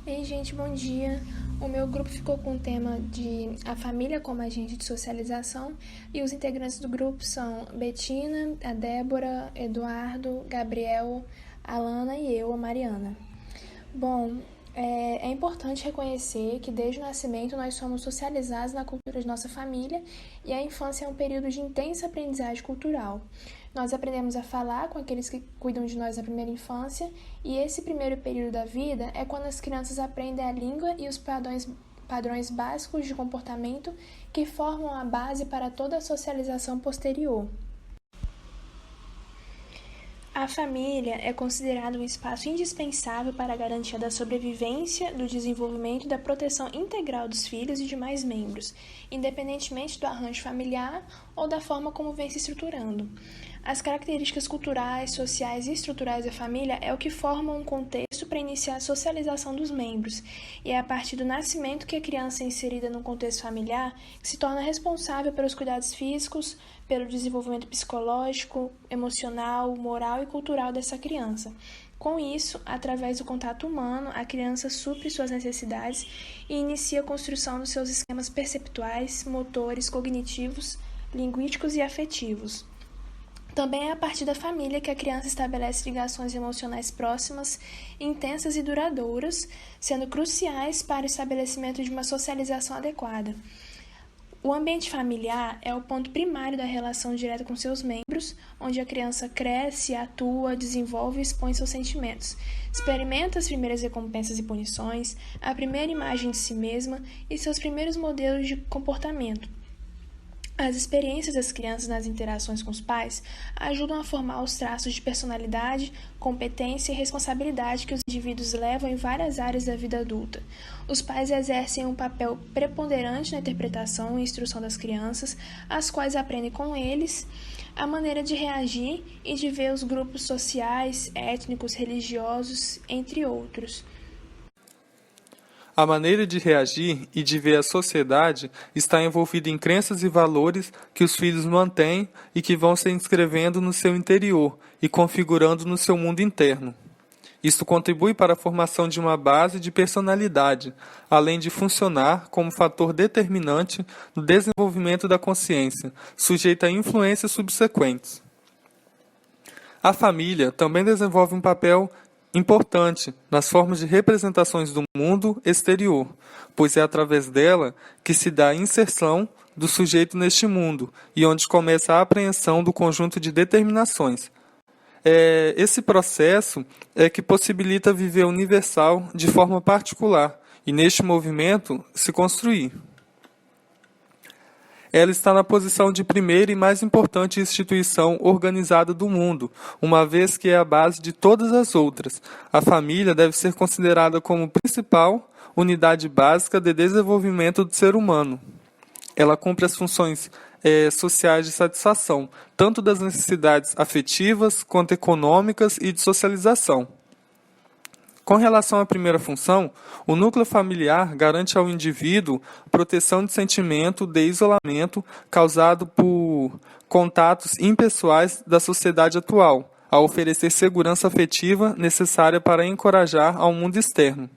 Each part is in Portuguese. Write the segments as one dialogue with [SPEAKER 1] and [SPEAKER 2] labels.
[SPEAKER 1] Ei, gente, bom dia. O meu grupo ficou com o tema de a família como agente de socialização e os integrantes do grupo são Betina, a Débora, Eduardo, Gabriel, Alana e eu, a Mariana. Bom, é importante reconhecer que desde o nascimento nós somos socializados na cultura de nossa família e a infância é um período de intensa aprendizagem cultural. Nós aprendemos a falar com aqueles que cuidam de nós na primeira infância e esse primeiro período da vida é quando as crianças aprendem a língua e os padrões básicos de comportamento que formam a base para toda a socialização posterior. A família é considerada um espaço indispensável para a garantia da sobrevivência, do desenvolvimento e da proteção integral dos filhos e demais membros, independentemente do arranjo familiar ou da forma como vem se estruturando. As características culturais, sociais e estruturais da família é o que formam um contexto para iniciar a socialização dos membros, e é a partir do nascimento que a criança é inserida num contexto familiar que se torna responsável pelos cuidados físicos, pelo desenvolvimento psicológico, emocional, moral e cultural dessa criança. Com isso, através do contato humano, a criança supre suas necessidades e inicia a construção dos seus esquemas perceptuais, motores, cognitivos, linguísticos e afetivos. Também é a partir da família que a criança estabelece ligações emocionais próximas, intensas e duradouras, sendo cruciais para o estabelecimento de uma socialização adequada. O ambiente familiar é o ponto primário da relação direta com seus membros, onde a criança cresce, atua, desenvolve e expõe seus sentimentos. Experimenta as primeiras recompensas e punições, a primeira imagem de si mesma e seus primeiros modelos de comportamento. As experiências das crianças nas interações com os pais ajudam a formar os traços de personalidade, competência e responsabilidade que os indivíduos levam em várias áreas da vida adulta. Os pais exercem um papel preponderante na interpretação e instrução das crianças, as quais aprendem com eles a maneira de reagir e de ver os grupos sociais, étnicos, religiosos, entre outros.
[SPEAKER 2] A maneira de reagir e de ver a sociedade está envolvida em crenças e valores que os filhos mantêm e que vão se inscrevendo no seu interior e configurando no seu mundo interno. Isto contribui para a formação de uma base de personalidade, além de funcionar como fator determinante no desenvolvimento da consciência, sujeita a influências subsequentes. A família também desenvolve um papel importante nas formas de representações do mundo exterior, pois é através dela que se dá a inserção do sujeito neste mundo e onde começa a apreensão do conjunto de determinações. Esse processo é que possibilita viver universal de forma particular e, neste movimento, se construir. Ela está na posição de primeira e mais importante instituição organizada do mundo, uma vez que é a base de todas as outras. A família deve ser considerada como principal unidade básica de desenvolvimento do ser humano. Ela cumpre as funções sociais de satisfação, tanto das necessidades afetivas quanto econômicas e de socialização. Com relação à primeira função, o núcleo familiar garante ao indivíduo proteção de sentimento de isolamento causado por contatos impessoais da sociedade atual, a oferecer segurança afetiva necessária para encorajar ao mundo externo.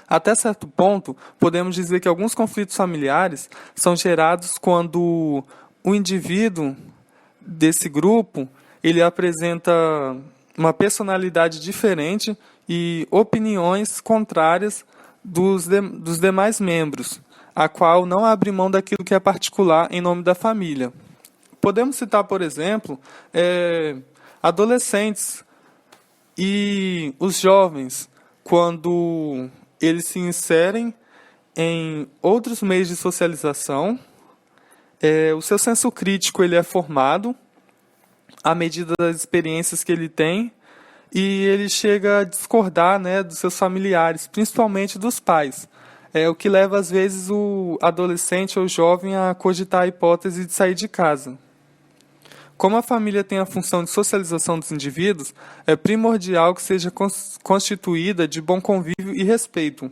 [SPEAKER 2] Até certo ponto, podemos dizer que alguns conflitos familiares são gerados quando o indivíduo desse grupo ele apresenta uma personalidade diferente e opiniões contrárias dos demais membros, a qual não abre mão daquilo que é particular em nome da família. Podemos citar, por exemplo, adolescentes e os jovens, quando eles se inserem em outros meios de socialização, o seu senso crítico ele é formado à medida das experiências que ele tem, e ele chega a discordar, dos seus familiares, principalmente dos pais. O que leva, às vezes, o adolescente ou jovem a cogitar a hipótese de sair de casa. Como a família tem a função de socialização dos indivíduos, é primordial que seja constituída de bom convívio e respeito.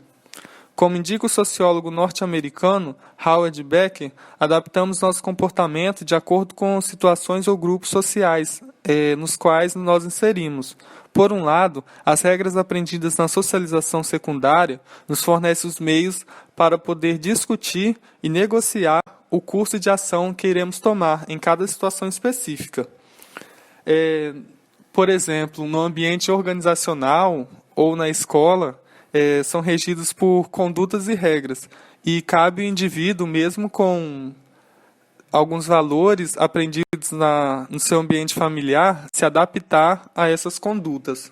[SPEAKER 2] Como indica o sociólogo norte-americano Howard Becker, adaptamos nosso comportamento de acordo com situações ou grupos sociais nos quais nós inserimos. Por um lado, as regras aprendidas na socialização secundária nos fornecem os meios para poder discutir e negociar o curso de ação que iremos tomar em cada situação específica. Por exemplo, no ambiente organizacional ou na escola, são regidos por condutas e regras, e cabe ao indivíduo, mesmo com alguns valores aprendidos no seu ambiente familiar, se adaptar a essas condutas.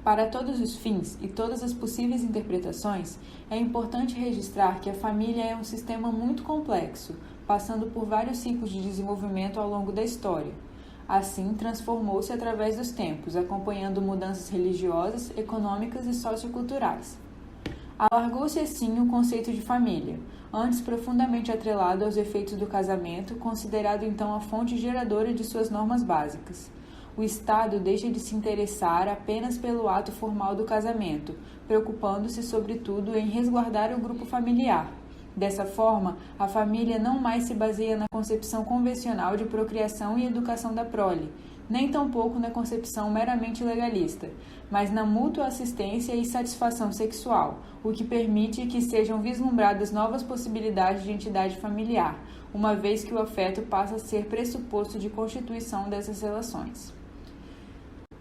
[SPEAKER 3] Para todos os fins e todas as possíveis interpretações, é importante registrar que a família é um sistema muito complexo, passando por vários ciclos de desenvolvimento ao longo da história. Assim, transformou-se através dos tempos, acompanhando mudanças religiosas, econômicas e socioculturais. Alargou-se assim o conceito de família, antes profundamente atrelado aos efeitos do casamento, considerado então a fonte geradora de suas normas básicas. O Estado deixa de se interessar apenas pelo ato formal do casamento, preocupando-se sobretudo em resguardar o grupo familiar. Dessa forma, a família não mais se baseia na concepção convencional de procriação e educação da prole, nem tampouco na concepção meramente legalista, mas na mútua assistência e satisfação sexual, o que permite que sejam vislumbradas novas possibilidades de entidade familiar, uma vez que o afeto passa a ser pressuposto de constituição dessas relações.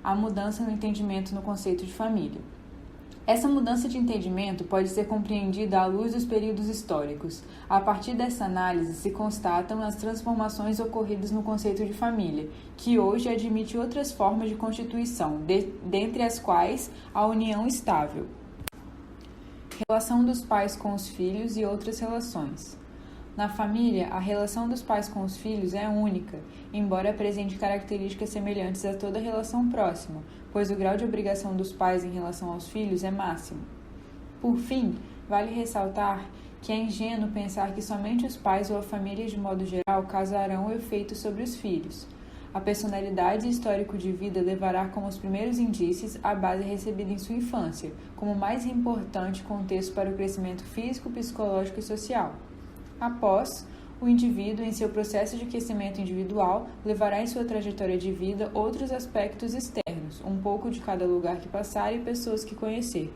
[SPEAKER 3] A mudança no entendimento no conceito de família. Essa mudança de entendimento pode ser compreendida à luz dos períodos históricos. A partir dessa análise se constatam as transformações ocorridas no conceito de família, que hoje admite outras formas de constituição, dentre as quais a união estável, relação dos pais com os filhos e outras relações. Na família, a relação dos pais com os filhos é única, embora apresente características semelhantes a toda relação próxima, pois o grau de obrigação dos pais em relação aos filhos é máximo. Por fim, vale ressaltar que é ingênuo pensar que somente os pais ou a família de modo geral causarão o efeito sobre os filhos. A personalidade e histórico de vida levará como os primeiros indícios a base recebida em sua infância, como o mais importante contexto para o crescimento físico, psicológico e social. Após, o indivíduo, em seu processo de crescimento individual, levará em sua trajetória de vida outros aspectos externos, um pouco de cada lugar que passar e pessoas que conhecer.